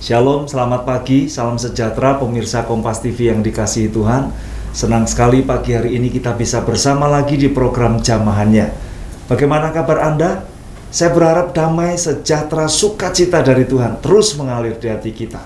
Shalom, selamat pagi, salam sejahtera pemirsa Kompas TV yang dikasihi Tuhan. Senang sekali pagi hari ini kita bisa bersama lagi di program Jamahannya. Bagaimana kabar Anda? Saya berharap damai, sejahtera, sukacita dari Tuhan terus mengalir di hati kita.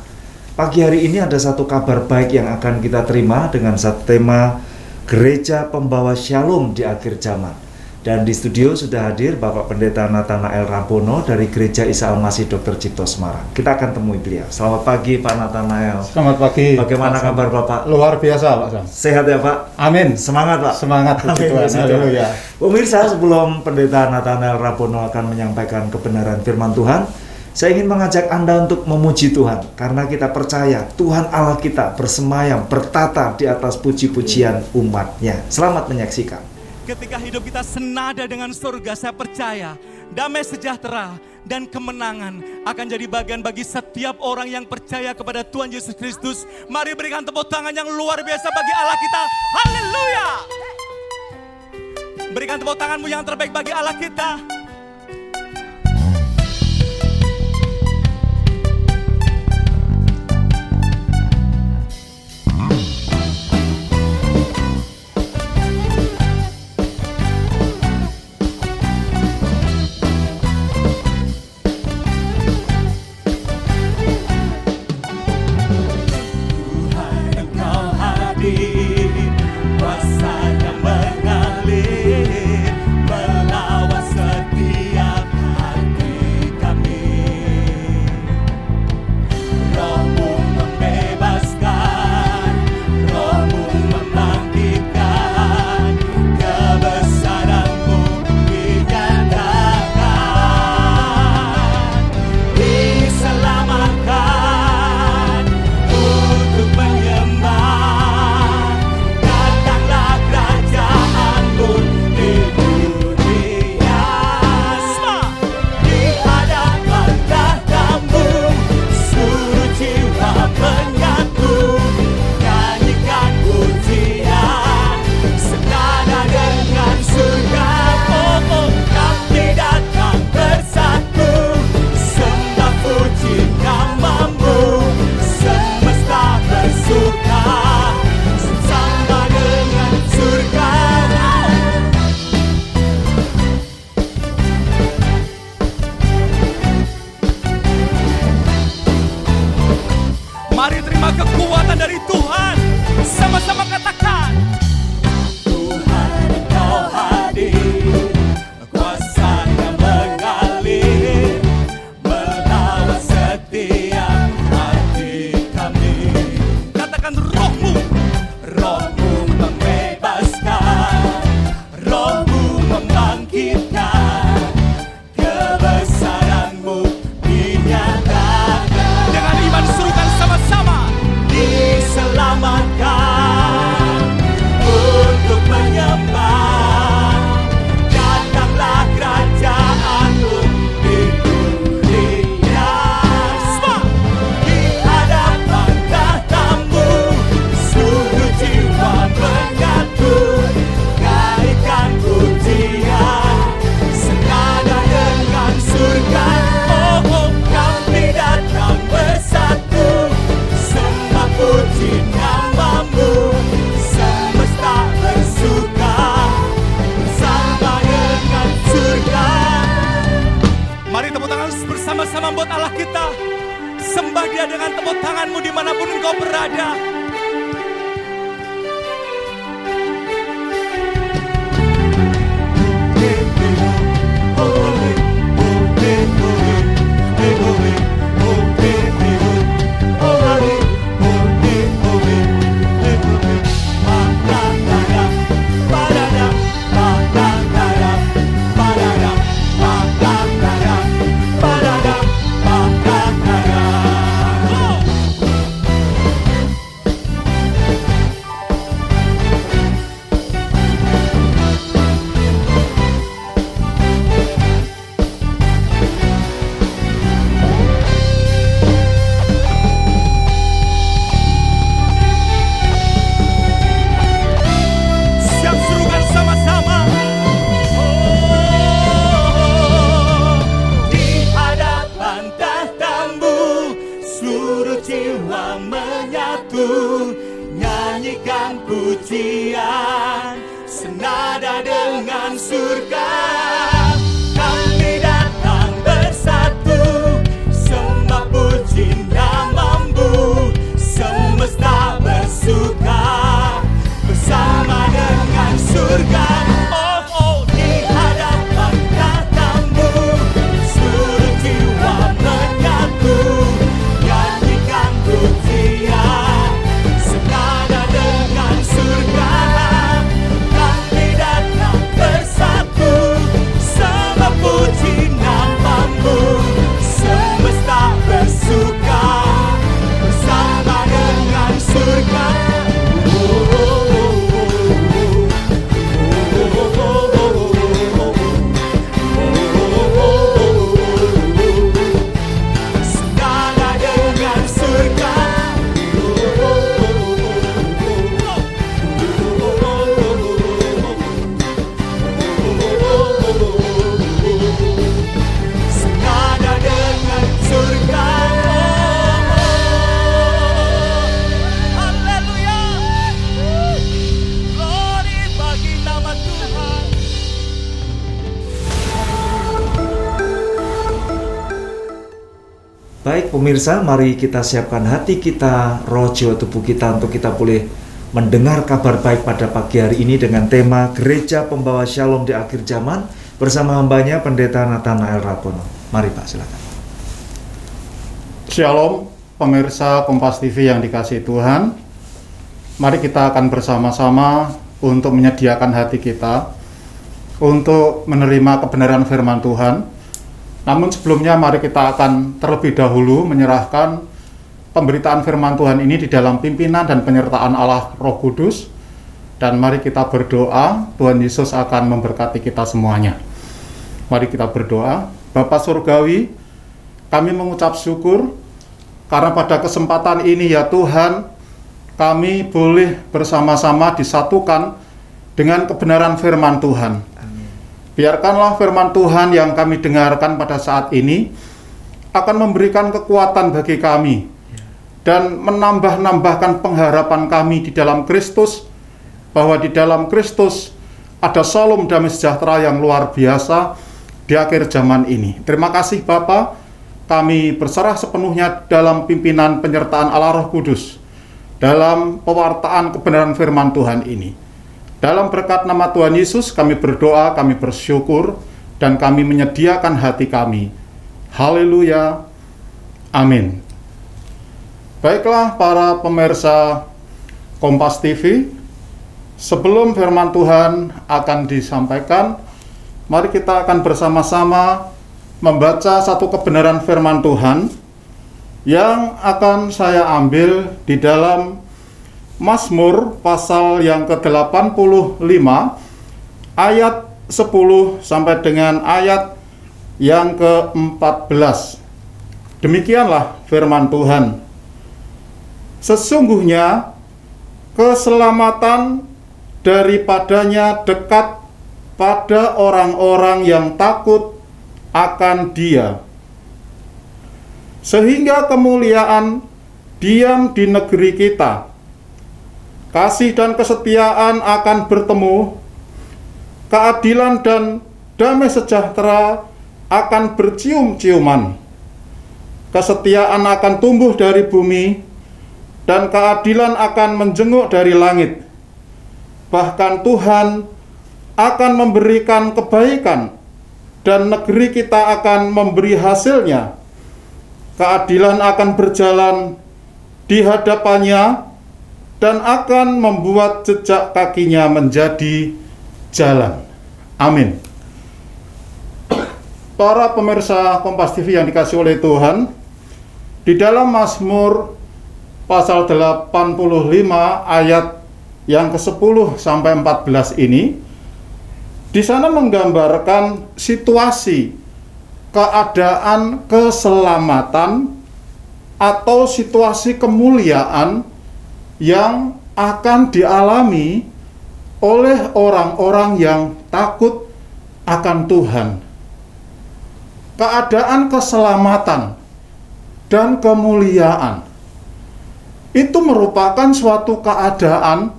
Pagi hari ini ada satu kabar baik yang akan kita terima dengan satu tema Gereja Pembawa Shalom di Akhir Zaman. Dan di studio sudah hadir Bapak Pendeta Nathanael Rampono dari Gereja Isa Al-Masih Dr. Cipto Semarang. Kita akan temui beliau. Selamat pagi Pak Nathanael. Selamat pagi. Bagaimana kabar Bapak? Luar biasa Pak Sam. Sehat ya Pak? Amin. Semangat Pak. Semangat puji Tuhan. Haleluya. Pemirsa, sebelum Pendeta Nathanael Rampono akan menyampaikan kebenaran firman Tuhan, saya ingin mengajak Anda untuk memuji Tuhan, karena kita percaya Tuhan Allah kita bersemayam, bertata di atas puji-pujian umat-Nya. Selamat menyaksikan. Ketika hidup kita senada dengan surga, saya percaya damai sejahtera dan kemenangan akan jadi bagian bagi setiap orang yang percaya kepada Tuhan Yesus Kristus. Mari berikan tepuk tangan yang luar biasa bagi Allah kita. Haleluya! Berikan tepuk tanganmu yang terbaik bagi Allah kita. Mari terima kekuatan dari Tuhan. Sama-sama katakan, Tuhan Engkau hadir, kuasa-Nya mengalir, melawan setiap hati kami. Katakan, Roh-Mu membebaskan, Roh-Mu membangkitkan, kebesaran-Mu dinyatakan. Dengan iman serukan sama-sama, diselamatkan untuk menyembah. Datanglah kerajaan-Mu di dunia. Semua di hadapan tahta-Mu, seluruh jiwa menyatu, naikkan pujian senada dengan surga. Oh, kami datang bersatu, sembah puji nama-Mu, semesta bersuka bersama dengan surga. Mari tepuk tangan bersama-sama buat Allah kita. Sembah Dia dengan tepuk tanganmu dimanapun engkau berada. jiwa menyatu, nyanyikan pujian senada dengan surga. Kami datang bersatu, sembah puji namamu, semesta bersuka bersama dengan surga. Oh, oh, di hadapan katamu, seluruh jiwa menyatu, nyanyikan pujian senada dengan surga. Kami datang bersatu, sembah puji namamu, semesta bersuka bersama dengan surga. Senada dengan surga. Senada dengan surga. Haleluya. Glory bagi nama Tuhan. Baik pemirsa, mari kita siapkan hati kita, roh, jiwa, tubuh kita untuk kita boleh mendengar kabar baik pada pagi hari ini dengan tema Gereja Pembawa Shalom di Akhir Zaman bersama hambanya Pendeta Nathanael Rapono. Mari Pak, silakan. Shalom, pemirsa Kompas TV yang dikasihi Tuhan. Mari kita akan bersama-sama untuk menyediakan hati kita untuk menerima kebenaran firman Tuhan. Namun sebelumnya mari kita akan terlebih dahulu menyerahkan pemberitaan firman Tuhan ini di dalam pimpinan dan penyertaan Allah Roh Kudus. Dan mari kita berdoa, Tuhan Yesus akan memberkati kita semuanya. Mari kita berdoa. Bapa Surgawi, kami mengucap syukur karena pada kesempatan ini ya Tuhan, kami boleh bersama-sama disatukan dengan kebenaran firman Tuhan. Biarkanlah firman Tuhan yang kami dengarkan pada saat ini akan memberikan kekuatan bagi kami dan menambah-nambahkan pengharapan kami di dalam Kristus, bahwa di dalam Kristus ada shalom damai sejahtera yang luar biasa di akhir zaman ini. Terima kasih Bapa, kami berserah sepenuhnya dalam pimpinan penyertaan Allah Roh Kudus dalam pewartaan kebenaran firman Tuhan ini. Dalam berkat nama Tuhan Yesus kami berdoa, kami bersyukur, dan kami menyediakan hati kami. Haleluya. Amin. Baiklah para pemirsa Kompas TV, sebelum firman Tuhan akan disampaikan, mari kita akan bersama-sama membaca satu kebenaran firman Tuhan yang akan saya ambil di dalam Mazmur pasal yang ke-85 ayat 10 sampai dengan ayat yang ke-14. Demikianlah firman Tuhan. Sesungguhnya keselamatan daripadanya dekat pada orang-orang yang takut akan Dia, sehingga kemuliaan diam di negeri kita. Kasih dan kesetiaan akan bertemu, keadilan dan damai sejahtera akan bercium-ciuman. Kesetiaan akan tumbuh dari bumi, dan keadilan akan menjenguk dari langit. Bahkan Tuhan akan memberikan kebaikan, dan negeri kita akan memberi hasilnya. Keadilan akan berjalan di hadapannya, dan akan membuat jejak kakinya menjadi jalan. Amin. Para pemirsa Kompas TV yang dikasihi oleh Tuhan, di dalam Mazmur pasal 85 ayat yang ke-10 sampai 14 ini, di sana menggambarkan situasi keadaan keselamatan atau situasi kemuliaan yang akan dialami oleh orang-orang yang takut akan Tuhan. Keadaan keselamatan dan kemuliaan itu merupakan suatu keadaan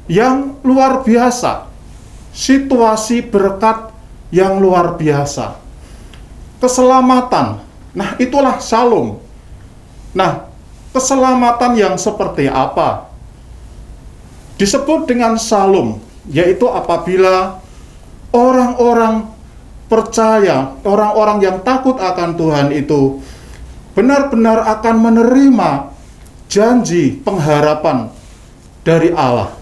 yang luar biasa, situasi berkat yang luar biasa, keselamatan. Nah, itulah Shalom. Nah, keselamatan yang seperti apa? Disebut dengan Shalom, yaitu apabila orang-orang percaya, orang-orang yang takut akan Tuhan itu benar-benar akan menerima janji pengharapan dari Allah.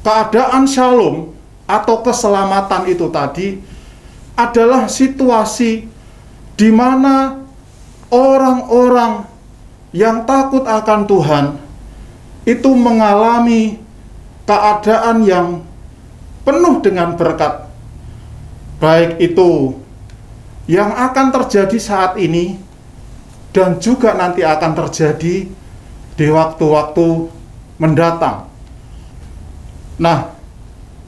Keadaan Shalom atau keselamatan itu tadi adalah situasi di mana orang-orang yang takut akan Tuhan itu mengalami keadaan yang penuh dengan berkat, baik itu yang akan terjadi saat ini dan juga nanti akan terjadi di waktu-waktu mendatang. Nah,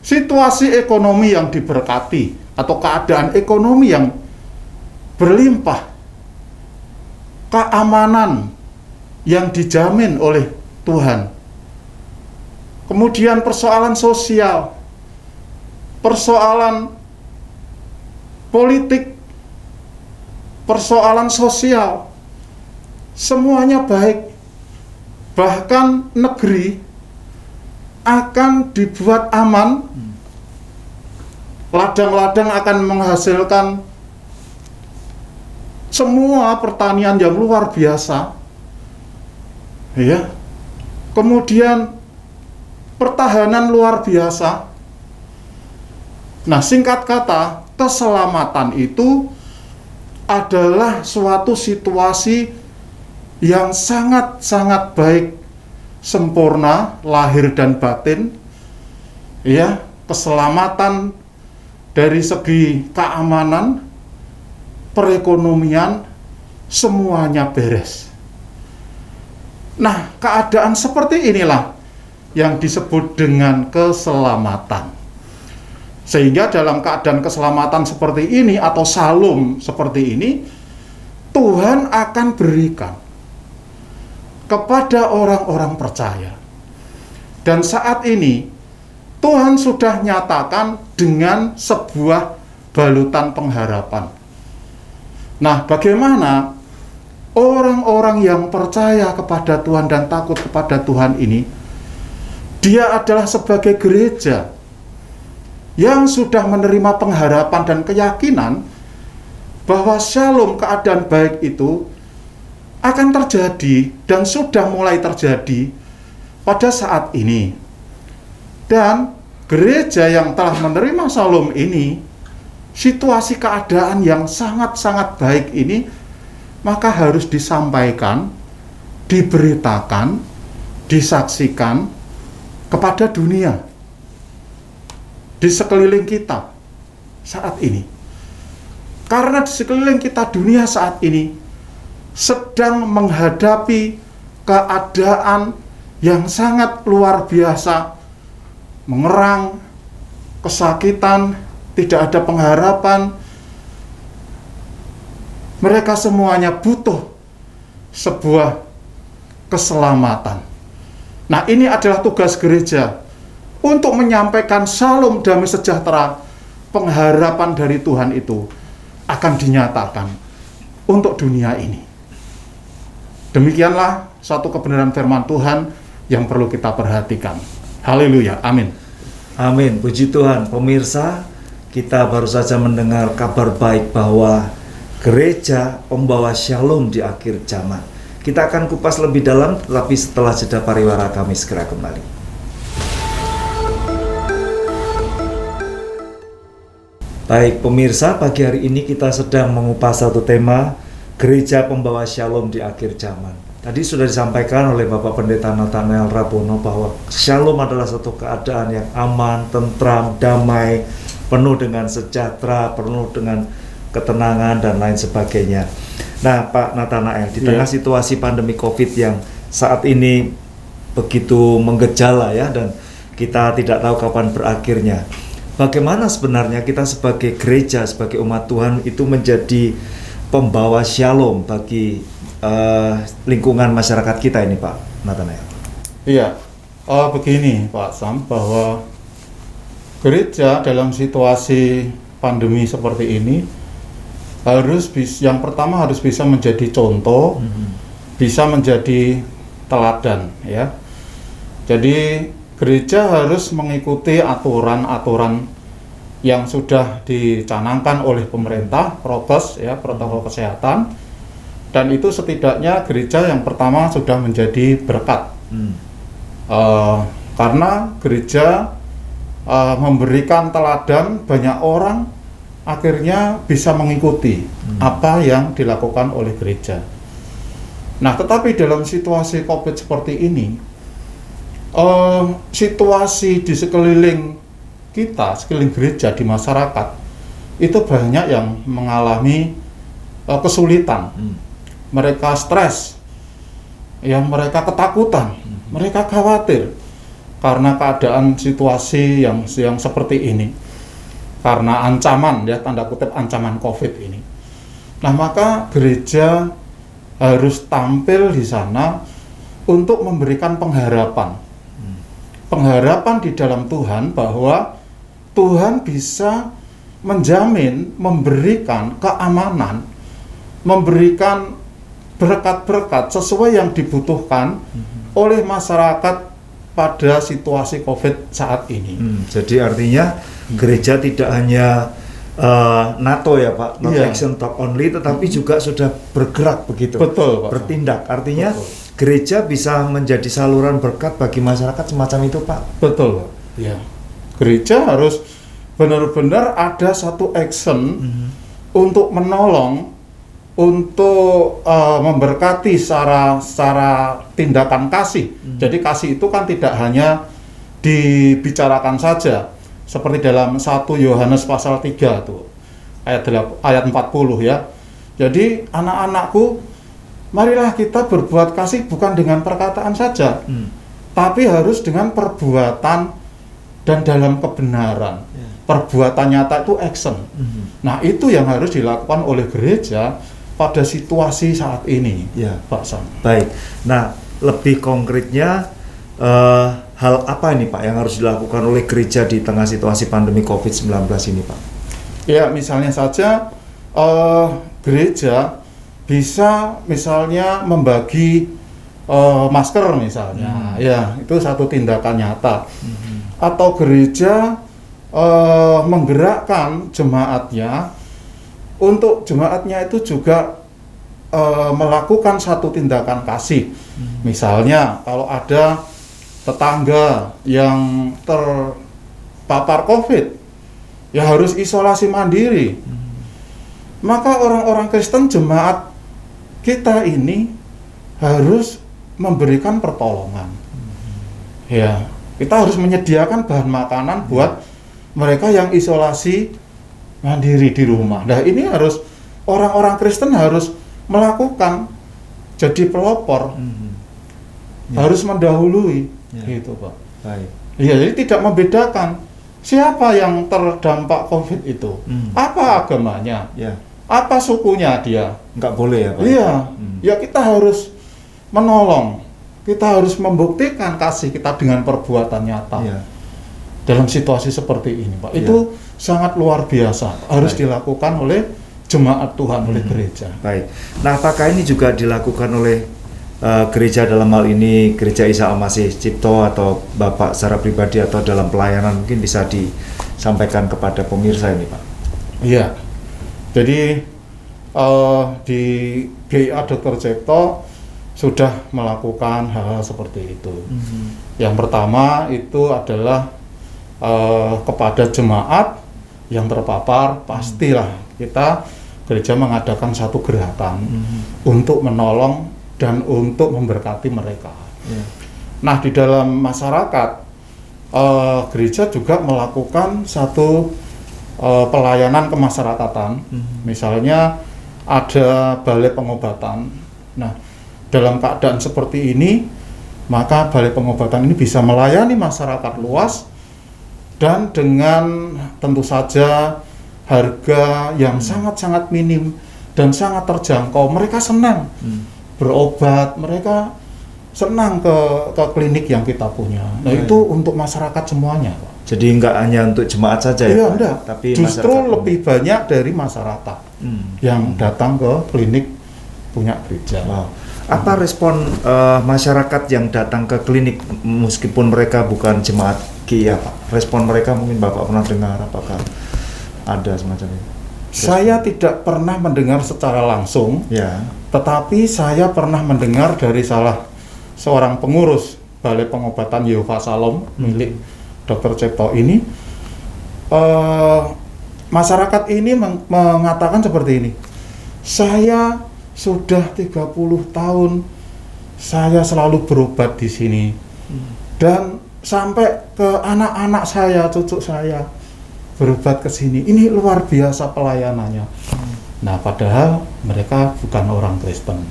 situasi ekonomi yang diberkati atau keadaan ekonomi yang berlimpah, keamanan yang dijamin oleh Tuhan. Kemudian persoalan sosial, persoalan politik, persoalan sosial, semuanya baik. Bahkan negeri akan dibuat aman, ladang-ladang akan menghasilkan semua pertanian yang luar biasa, ya. Kemudian pertahanan luar biasa. Nah, singkat kata, keselamatan itu adalah suatu situasi yang sangat-sangat baik, sempurna, lahir dan batin, ya. Keselamatan dari segi keamanan, perekonomian, semuanya beres. Nah, keadaan seperti inilah yang disebut dengan keselamatan. Sehingga dalam keadaan keselamatan seperti ini atau Shalom seperti ini, Tuhan akan berikan kepada orang-orang percaya. Dan saat ini Tuhan sudah nyatakan dengan sebuah balutan pengharapan. Nah, bagaimana orang-orang yang percaya kepada Tuhan dan takut kepada Tuhan ini, dia adalah sebagai gereja yang sudah menerima pengharapan dan keyakinan bahwa Shalom, keadaan baik itu akan terjadi dan sudah mulai terjadi pada saat ini. Dan gereja yang telah menerima Shalom ini, situasi keadaan yang sangat-sangat baik ini, maka harus disampaikan, diberitakan, disaksikan kepada dunia di sekeliling kita saat ini. Karena di sekeliling kita dunia saat ini sedang menghadapi keadaan yang sangat luar biasa, mengerang, kesakitan, tidak ada pengharapan. Mereka semuanya butuh sebuah keselamatan. Nah, ini adalah tugas gereja untuk menyampaikan Shalom, damai sejahtera, pengharapan dari Tuhan itu akan dinyatakan untuk dunia ini. Demikianlah satu kebenaran firman Tuhan yang perlu kita perhatikan. Haleluya, amin. Amin, puji Tuhan. Pemirsa, kita baru saja mendengar kabar baik bahwa gereja pembawa Shalom di akhir zaman. Kita akan kupas lebih dalam, tetapi setelah jeda pariwara kami segera kembali. Baik pemirsa, pagi hari ini kita sedang mengupas satu tema, gereja pembawa Shalom di akhir zaman. Tadi sudah disampaikan oleh Bapak Pendeta Nathanael Rabono bahwa Shalom adalah satu keadaan yang aman, tentram, damai, penuh dengan sejahtera, penuh dengan ketenangan dan lain sebagainya. Nah, Pak Nathanael, di tengah situasi pandemi COVID yang saat ini begitu menggejala ya, dan kita tidak tahu kapan berakhirnya. Bagaimana sebenarnya kita sebagai gereja, sebagai umat Tuhan itu menjadi pembawa Shalom bagi lingkungan masyarakat kita ini, Pak? Nathanael? Iya, begini Pak Sam, bahwa gereja dalam situasi pandemi seperti ini yang pertama harus bisa menjadi contoh, bisa menjadi teladan, ya. Jadi gereja harus mengikuti aturan-aturan yang sudah dicanangkan oleh pemerintah, prokes, ya, protokol kesehatan, dan itu setidaknya gereja yang pertama sudah menjadi berkat, karena gereja memberikan teladan, banyak orang akhirnya bisa mengikuti apa yang dilakukan oleh gereja. Nah, tetapi dalam situasi COVID seperti ini, situasi di sekeliling kita, sekeliling gereja, di masyarakat, itu banyak yang mengalami kesulitan. Mereka stres, yang mereka ketakutan, mereka khawatir karena keadaan situasi yang seperti ini, karena ancaman, ya, tanda kutip ancaman COVID ini. Nah, maka gereja harus tampil di sana untuk memberikan pengharapan di dalam Tuhan, bahwa Tuhan bisa menjamin, memberikan keamanan, memberikan berkat-berkat sesuai yang dibutuhkan oleh masyarakat pada situasi COVID saat ini. Jadi artinya gereja tidak hanya NATO, ya Pak, not action talk only, tetapi juga sudah bergerak begitu. Betul, Pak. Bertindak. Artinya betul. Gereja bisa menjadi saluran berkat bagi masyarakat semacam itu, Pak. Betul, Pak. Ya. Gereja harus benar-benar ada satu action untuk menolong, untuk memberkati secara tindakan kasih. Jadi kasih itu kan tidak hanya dibicarakan saja, seperti dalam 1 Yohanes pasal 3 tuh, ayat 40, ya. Jadi anak-anakku, marilah kita berbuat kasih bukan dengan perkataan saja, tapi harus dengan perbuatan dan dalam kebenaran. Perbuatan nyata itu action. Nah, itu yang harus dilakukan oleh gereja pada situasi saat ini, ya, Pak Sam. Baik. Nah, lebih konkretnya hal apa ini, Pak, yang harus dilakukan oleh gereja di tengah situasi pandemi COVID-19 ini, Pak? Ya, misalnya saja gereja bisa misalnya membagi masker misalnya, ya, itu satu tindakan nyata. Atau gereja menggerakkan jemaatnya, untuk jemaatnya itu juga melakukan satu tindakan kasih. Misalnya kalau ada tetangga yang terpapar COVID, ya harus isolasi mandiri. Maka orang-orang Kristen, jemaat kita ini harus memberikan pertolongan. Ya, kita harus menyediakan bahan makanan buat mereka yang isolasi mandiri di rumah. Nah, ini harus orang-orang Kristen harus melakukan, jadi pelopor, harus mendahului, gitu, Pak. Baik. Iya, jadi tidak membedakan siapa yang terdampak COVID itu, apa agamanya, apa sukunya dia. Nggak boleh, ya, Pak? Iya, ya kita harus menolong, kita harus membuktikan kasih kita dengan perbuatan nyata. Dalam situasi seperti ini, Pak, itu sangat luar biasa, harus dilakukan oleh jemaat Tuhan, oleh gereja. Baik. Nah, apakah ini juga dilakukan oleh gereja, dalam hal ini Gereja Isa Al-Masih Cipto atau Bapak secara pribadi atau dalam pelayanan, mungkin bisa disampaikan kepada pemirsa ini, Pak? Iya. Jadi di GIA Dr. Cipto sudah melakukan hal-hal seperti itu. Yang pertama itu adalah kepada jemaat yang terpapar, pastilah kita gereja mengadakan satu gerakan untuk menolong dan untuk memberkati mereka. Nah, di dalam masyarakat, gereja juga melakukan satu pelayanan kemasyarakatan. Misalnya ada balai pengobatan. Nah, dalam keadaan seperti ini, maka balai pengobatan ini bisa melayani masyarakat luas dan dengan tentu saja harga yang sangat-sangat minim dan sangat terjangkau. Mereka senang berobat, mereka senang ke klinik yang kita punya. Nah, itu untuk masyarakat semuanya, Pak. Jadi nggak hanya untuk jemaat saja Iya, ya, Pak? enggak. Tapi Justru masyarakat lebih banyak dari masyarakat yang datang ke klinik punya gereja. Wow. Apa respon masyarakat yang datang ke klinik meskipun mereka bukan jemaat KIA, Pak? Respon mereka mungkin Bapak pernah dengar, apakah ada semacam itu? Saya tidak pernah mendengar secara langsung, Ya. tetapi saya pernah mendengar dari salah seorang pengurus Balai Pengobatan Yehova Shalom milik Dr. Cipto ini. Masyarakat ini mengatakan seperti ini, saya sudah 30 tahun saya selalu berobat di sini, dan sampai ke anak-anak saya, cucu saya berobat ke sini. Ini luar biasa pelayanannya. Nah, padahal mereka bukan orang Kristen.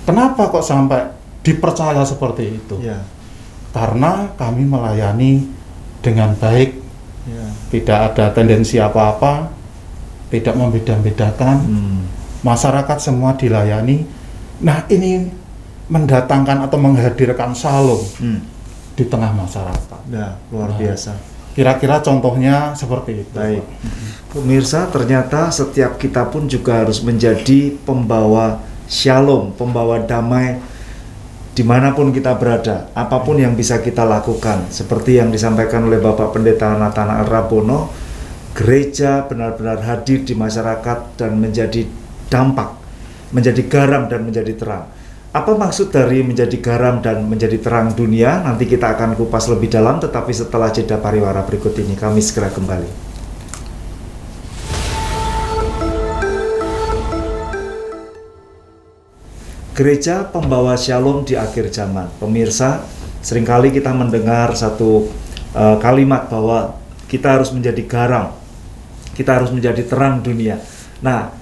Kenapa kok sampai dipercaya seperti itu? Ya. Karena kami melayani dengan baik, Ya. tidak ada tendensi apa-apa, tidak membeda-bedakan. Masyarakat semua dilayani. Nah, ini mendatangkan atau menghadirkan shalom di tengah masyarakat. Ya, luar biasa. Kira-kira contohnya seperti itu. Baik. Pemirsa, ternyata setiap kita pun juga harus menjadi pembawa shalom, pembawa damai dimanapun kita berada, apapun yang bisa kita lakukan. Seperti yang disampaikan oleh Bapak Pendeta Nathanael Rabono, gereja benar-benar hadir di masyarakat dan menjadi dampak, menjadi garam dan menjadi terang. Apa maksud dari menjadi garam dan menjadi terang dunia? Nanti kita akan kupas lebih dalam, tetapi setelah jeda pariwara berikut ini kami segera kembali. Gereja pembawa shalom di akhir zaman. Pemirsa, seringkali kita mendengar satu kalimat bahwa kita harus menjadi garam, kita harus menjadi terang dunia. Nah,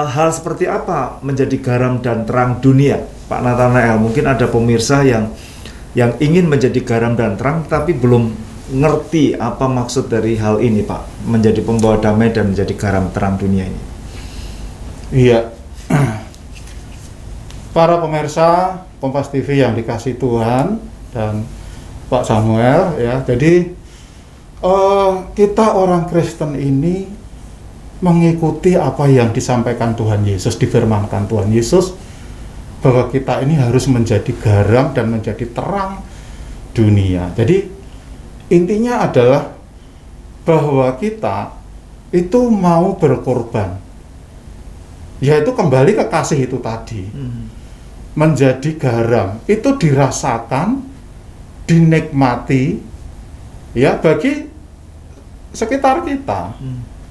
hal seperti apa menjadi garam dan terang dunia, Pak Nathanael? Mungkin ada pemirsa yang ingin menjadi garam dan terang tapi belum ngerti apa maksud dari hal ini, Pak, menjadi pembawa damai dan menjadi garam terang dunia ini. Iya. Para pemirsa Kompas TV yang dikasihi Tuhan dan Pak Samuel, ya. Jadi kita orang Kristen ini mengikuti apa yang disampaikan Tuhan Yesus, difirmankan Tuhan Yesus, bahwa kita ini harus menjadi garam dan menjadi terang dunia. Jadi intinya adalah bahwa kita itu mau berkorban, yaitu kembali ke kasih itu tadi. Menjadi garam itu dirasakan, dinikmati, ya, bagi sekitar kita.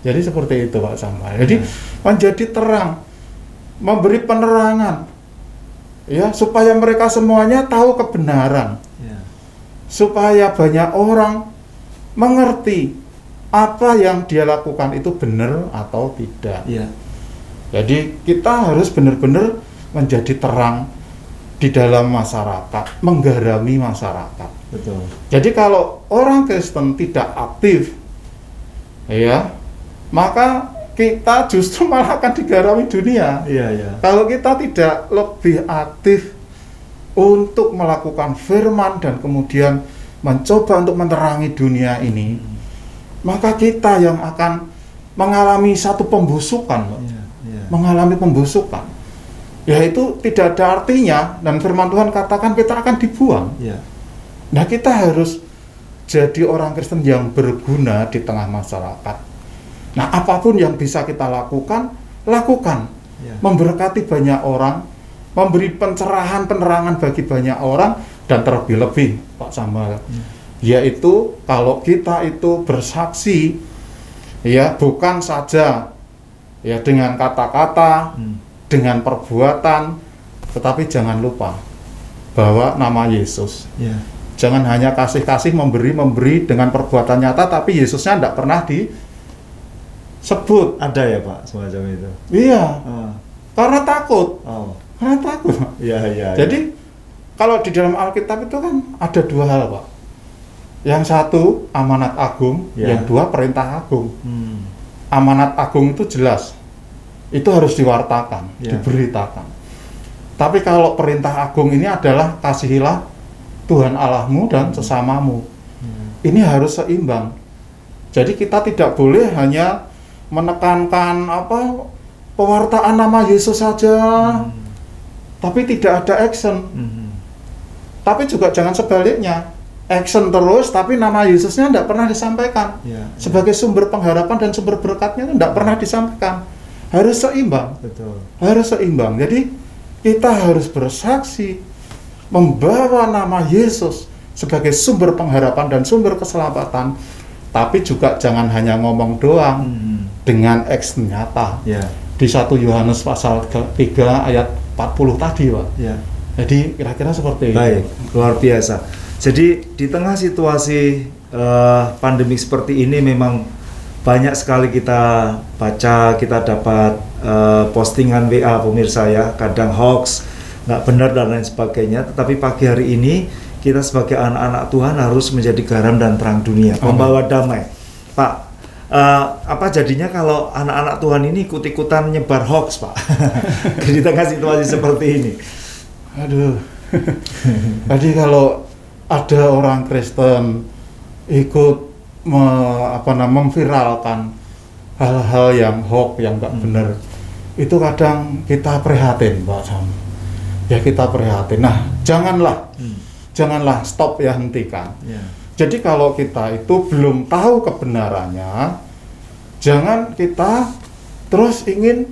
Jadi seperti itu, Pak Samuel. Jadi menjadi terang, memberi penerangan, ya, supaya mereka semuanya tahu kebenaran, supaya banyak orang mengerti apa yang dia lakukan itu benar atau tidak. Jadi kita harus benar-benar menjadi terang di dalam masyarakat, menggarami masyarakat. Betul. Jadi kalau orang Kristen tidak aktif, ya, maka kita justru malah akan digarami dunia. Kalau kita tidak lebih aktif untuk melakukan firman dan kemudian mencoba untuk menerangi dunia ini, maka kita yang akan mengalami satu pembusukan, mengalami pembusukan. Yaitu tidak ada artinya, dan firman Tuhan katakan kita akan dibuang. Nah, kita harus jadi orang Kristen yang berguna di tengah masyarakat. Nah, apapun yang bisa kita lakukan, lakukan. Memberkati banyak orang, memberi pencerahan, penerangan bagi banyak orang, dan terlebih-lebih, Pak Samuel, yaitu kalau kita itu bersaksi, ya, bukan saja ya dengan kata-kata, dengan perbuatan, tetapi jangan lupa bahwa nama Yesus. Jangan hanya kasih-kasih, memberi dengan perbuatan nyata, tapi Yesusnya tidak pernah disebut. Ada ya, Pak, semacam itu? Iya, karena takut. Karena takut. Jadi kalau di dalam Alkitab itu kan ada dua hal, Pak. Yang satu amanat agung, yang dua perintah agung. Amanat agung itu jelas, itu harus diwartakan, diberitakan. Tapi kalau perintah agung ini adalah kasihilah Tuhan Allahmu dan sesamamu. Ini harus seimbang. Jadi kita tidak boleh hanya menekankan pewartaan nama Yesus saja, tapi tidak ada action. Tapi juga jangan sebaliknya, action terus tapi nama Yesusnya tidak pernah disampaikan. Sebagai sumber pengharapan dan sumber berkatnya tidak pernah disampaikan. Harus seimbang. Betul. Harus seimbang. Jadi kita harus bersaksi membawa nama Yesus sebagai sumber pengharapan dan sumber keselamatan, tapi juga jangan hanya ngomong doang, dengan action nyata. Di 1 Yohanes pasal 3 ayat 40 tadi, Pak. Jadi kira-kira seperti itu. Baik, luar biasa. Jadi di tengah situasi pandemi seperti ini memang banyak sekali kita baca, kita dapat postingan WA pemirsa ya, kadang hoax, nggak benar dan lain sebagainya. Tetapi pagi hari ini kita sebagai anak-anak Tuhan harus menjadi garam dan terang dunia, membawa damai. Pak, apa jadinya kalau anak-anak Tuhan ini ikut-ikutan nyebar hoax, Pak? Di tengah situasi seperti ini. Aduh. Jadi kalau ada orang Kristen ikut memviralkan hal-hal yang hoax, yang nggak benar, itu kadang kita prihatin, Pak Sam. Ya kita prihatin. Nah, janganlah stop ya, hentikan. Jadi kalau kita itu belum tahu kebenarannya, jangan kita terus ingin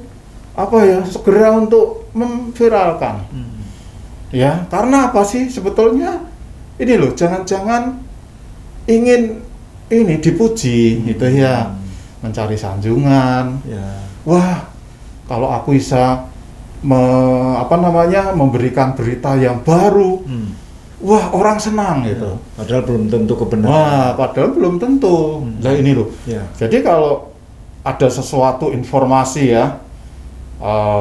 segera untuk memviralkan. Ya, karena apa sih sebetulnya? Ini loh, jangan-jangan ingin ini dipuji gitu ya, mencari sanjungan. Wah, kalau aku bisa memberikan berita yang baru, wah orang senang gitu. Padahal belum tentu kebenaran. Wah, padahal belum tentu. Nah ini loh. Jadi kalau ada sesuatu informasi ya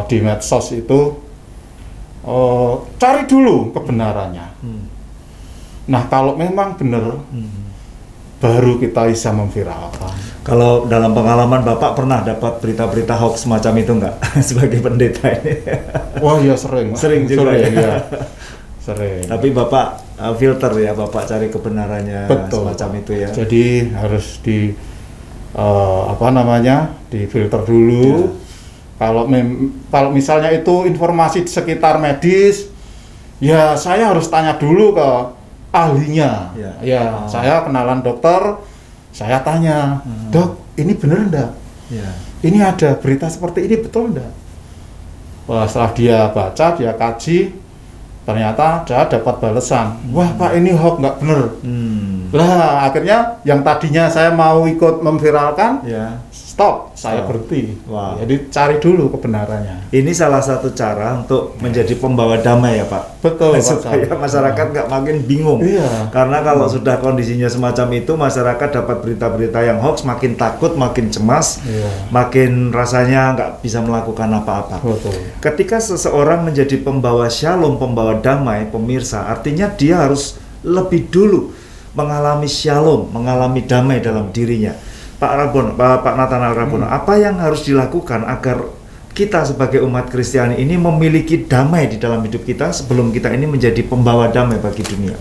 di medsos itu, cari dulu kebenarannya. Nah kalau memang benar, baru kita bisa memviralkan. Kalau dalam pengalaman Bapak pernah dapat berita-berita hoax semacam itu enggak sebagai pendeta ini? Wah ya sering. Sering juga ya. Sering. Tapi Bapak filter ya, Bapak cari kebenarannya. Betul. Semacam itu ya. Jadi harus difilter dulu. Kalau misalnya itu informasi di sekitar medis, ya saya harus tanya dulu ke ahlinya. Saya kenalan dokter, saya tanya, dok, ini benar enggak? Ini ada berita seperti ini, betul enggak? Wah, setelah dia baca, dia kaji, ternyata dia dapat balasan, wah Pak, ini hoax, nggak benar. Lah akhirnya yang tadinya saya mau ikut memviralkan, stop, saya berhenti. Jadi cari dulu kebenarannya. Ini salah satu cara untuk menjadi pembawa damai ya Pak. Betul, supaya masyarakat nggak makin bingung. Karena kalau sudah kondisinya semacam itu, masyarakat dapat berita-berita yang hoax, makin takut, makin cemas, makin rasanya nggak bisa melakukan apa-apa. Ketika seseorang menjadi pembawa shalom, pembawa damai, pemirsa, artinya dia harus lebih dulu mengalami shalom, mengalami damai dalam dirinya. Pak Nathanael Rabono, apa yang harus dilakukan agar kita sebagai umat Kristiani ini memiliki damai di dalam hidup kita sebelum kita ini menjadi pembawa damai bagi dunia?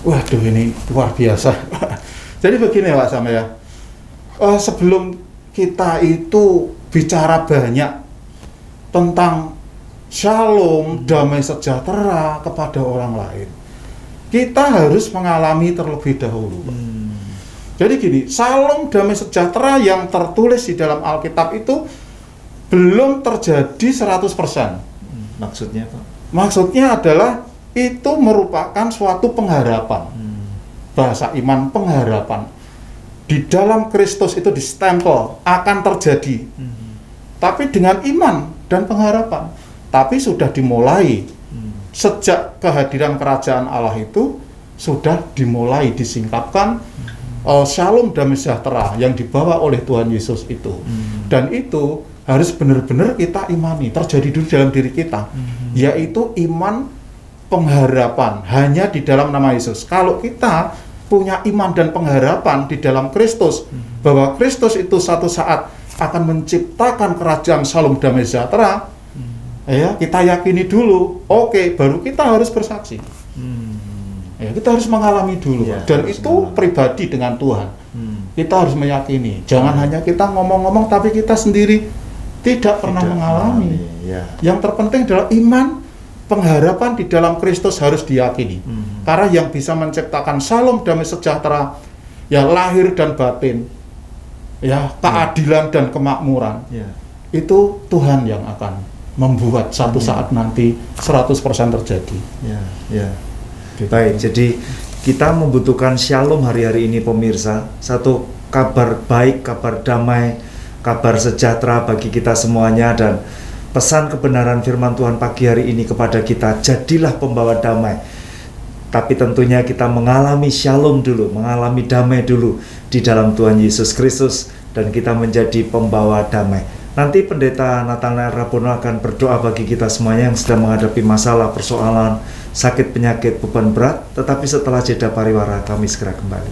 Waduh, ini luar biasa. Jadi begini Pak Sam ya, sebelum kita itu bicara banyak tentang shalom, damai sejahtera kepada orang lain, kita harus mengalami terlebih dahulu. Jadi gini, shalom damai sejahtera yang tertulis di dalam Alkitab itu belum terjadi 100%. Maksudnya Pak? Maksudnya adalah itu merupakan suatu pengharapan. Bahasa iman pengharapan. Di dalam Kristus itu distempel akan terjadi. Tapi dengan iman dan pengharapan. Tapi sudah dimulai. Sejak kehadiran kerajaan Allah itu sudah dimulai disingkapkan shalom damai sejahtera yang dibawa oleh Tuhan Yesus itu. Dan itu harus benar-benar kita imani, terjadi dulu dalam diri kita, yaitu iman pengharapan hanya di dalam nama Yesus. Kalau kita punya iman dan pengharapan di dalam Kristus, bahwa Kristus itu satu saat akan menciptakan kerajaan shalom damai sejahtera, Ya, kita yakini dulu. Oke, baru kita harus bersaksi. Ya, kita harus mengalami dulu. Ya, Dan harus itu mengalami. pribadi dengan Tuhan. Kita harus meyakini. Jangan hanya kita ngomong-ngomong tapi kita sendiri tidak pernah mengalami. Ya. Yang terpenting adalah iman, pengharapan di dalam Kristus harus diyakini. Karena yang bisa menciptakan shalom, damai sejahtera, ya lahir dan batin, ya keadilan dan kemakmuran, Ya. itu Tuhan yang akan membuat satu saat nanti 100% terjadi. Ya, ya. Baik, jadi kita membutuhkan shalom hari-hari ini pemirsa. Satu kabar baik, kabar damai, kabar sejahtera bagi kita semuanya, dan pesan kebenaran firman Tuhan pagi hari ini kepada kita, jadilah pembawa damai. Tapi tentunya kita mengalami shalom dulu, mengalami damai dulu di dalam Tuhan Yesus Kristus, dan kita menjadi pembawa damai. Nanti Pendeta Nathanael Rapono akan berdoa bagi kita semuanya yang sedang menghadapi masalah, persoalan, sakit, penyakit, beban berat. Tetapi setelah jeda pariwara kami segera kembali.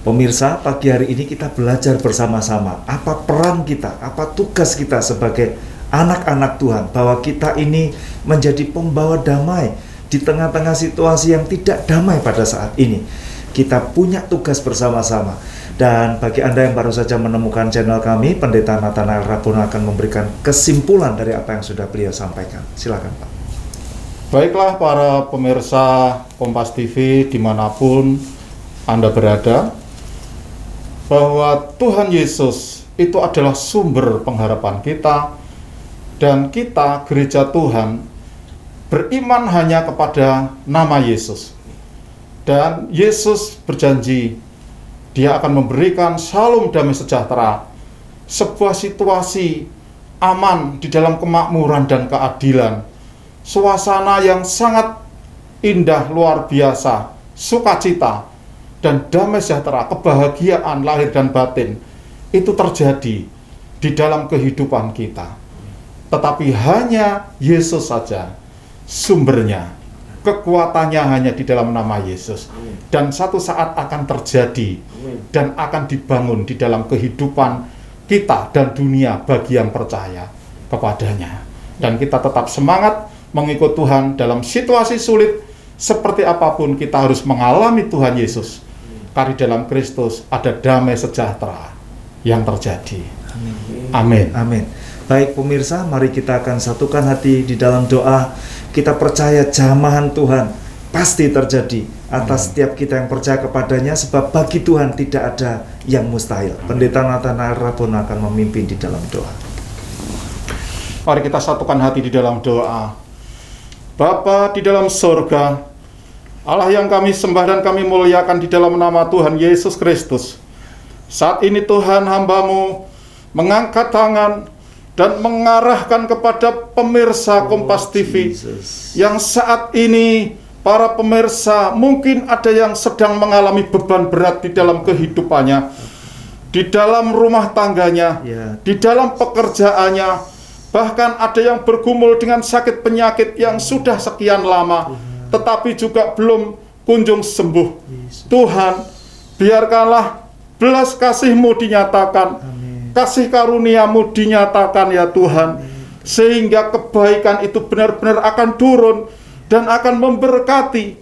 Pemirsa, pagi hari ini kita belajar bersama-sama apa peran kita, apa tugas kita sebagai anak-anak Tuhan, bahwa kita ini menjadi pembawa damai di tengah-tengah situasi yang tidak damai pada saat ini. Kita punya tugas bersama-sama. Dan bagi Anda yang baru saja menemukan channel kami, Pendeta Nathanael Rapono akan memberikan kesimpulan dari apa yang sudah beliau sampaikan. Silakan, Pak. Baiklah para pemirsa Kompas TV dimanapun Anda berada, bahwa Tuhan Yesus itu adalah sumber pengharapan kita, dan kita gereja Tuhan beriman hanya kepada nama Yesus. Dan Yesus berjanji Dia akan memberikan shalom damai sejahtera, sebuah situasi aman di dalam kemakmuran dan keadilan, suasana yang sangat indah, luar biasa, sukacita dan damai sejahtera, kebahagiaan lahir dan batin itu terjadi di dalam kehidupan kita. Tetapi hanya Yesus saja sumbernya, kekuatannya hanya di dalam nama Yesus. Dan satu saat akan terjadi dan akan dibangun di dalam kehidupan kita dan dunia bagi yang percaya kepadanya. Dan kita tetap semangat mengikut Tuhan dalam situasi sulit seperti apapun. Kita harus mengalami Tuhan Yesus, karena dalam Kristus ada damai sejahtera yang terjadi. Amin. Amin. Baik pemirsa, mari kita akan satukan hati di dalam doa. Kita percaya jamahan Tuhan pasti terjadi atas setiap kita yang percaya kepadanya, sebab bagi Tuhan tidak ada yang mustahil. Pendeta Nathanael Rapono akan memimpin di dalam doa. Mari kita satukan hati di dalam doa. Bapa di dalam surga, Allah yang kami sembah dan kami muliakan di dalam nama Tuhan Yesus Kristus. Saat ini Tuhan, hamba-Mu mengangkat tangan dan mengarahkan kepada pemirsa Kompas TV yang saat ini, para pemirsa, mungkin ada yang sedang mengalami beban berat di dalam kehidupannya, di dalam rumah tangganya, di dalam pekerjaannya, bahkan ada yang bergumul dengan sakit penyakit yang sudah sekian lama, tetapi juga belum kunjung sembuh. Tuhan, biarkanlah belas kasih-Mu dinyatakan, kasih karunia-Mu dinyatakan ya Tuhan, sehingga kebaikan itu benar-benar akan turun dan akan memberkati.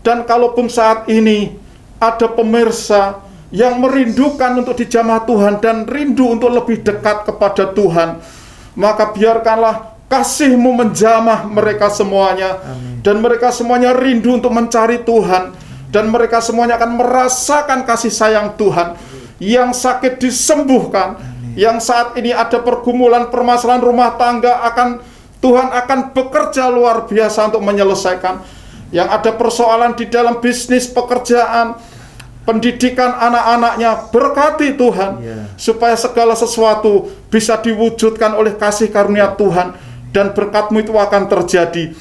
Dan kalaupun saat ini ada pemirsa yang merindukan untuk dijamah Tuhan dan rindu untuk lebih dekat kepada Tuhan, maka biarkanlah kasih-Mu menjamah mereka semuanya. Dan mereka semuanya rindu untuk mencari Tuhan, dan mereka semuanya akan merasakan kasih sayang Tuhan. Yang sakit disembuhkan, yang saat ini ada pergumulan permasalahan rumah tangga, Tuhan akan bekerja luar biasa untuk menyelesaikan. Yang ada persoalan di dalam bisnis, pekerjaan, pendidikan anak-anaknya, berkati Tuhan, supaya segala sesuatu bisa diwujudkan oleh kasih karunia Tuhan, dan berkat-Mu itu akan terjadi.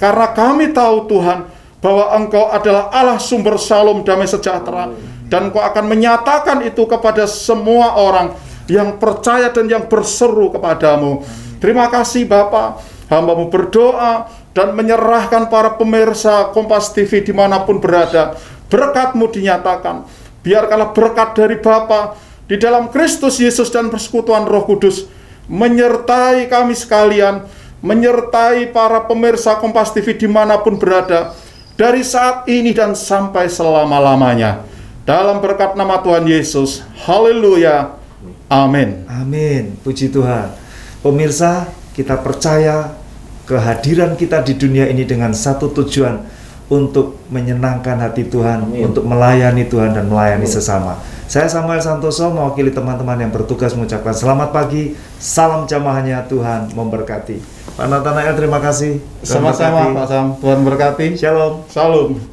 Karena kami tahu Tuhan, bahwa Engkau adalah Allah sumber shalom damai sejahtera, dan Engkau akan menyatakan itu kepada semua orang yang percaya dan yang berseru kepadamu. Terima kasih Bapa, hamba-Mu berdoa dan menyerahkan para pemirsa Kompas TV dimanapun berada. Berkat-Mu dinyatakan. Biarkanlah berkat dari Bapa di dalam Kristus Yesus dan persekutuan Roh Kudus menyertai kami sekalian, menyertai para pemirsa Kompas TV dimanapun berada, dari saat ini dan sampai selama-lamanya. Dalam berkat nama Tuhan Yesus, haleluya, amin. Amin, puji Tuhan. Pemirsa, kita percaya kehadiran kita di dunia ini dengan satu tujuan, untuk menyenangkan hati Tuhan, untuk melayani Tuhan dan melayani sesama. Saya Samuel Santoso mewakili teman-teman yang bertugas mengucapkan selamat pagi, salam jamahannya, Tuhan memberkati. Pak Nathanael, terima kasih. Sama-sama Pak Sam, Tuhan berkati. Shalom. Salam.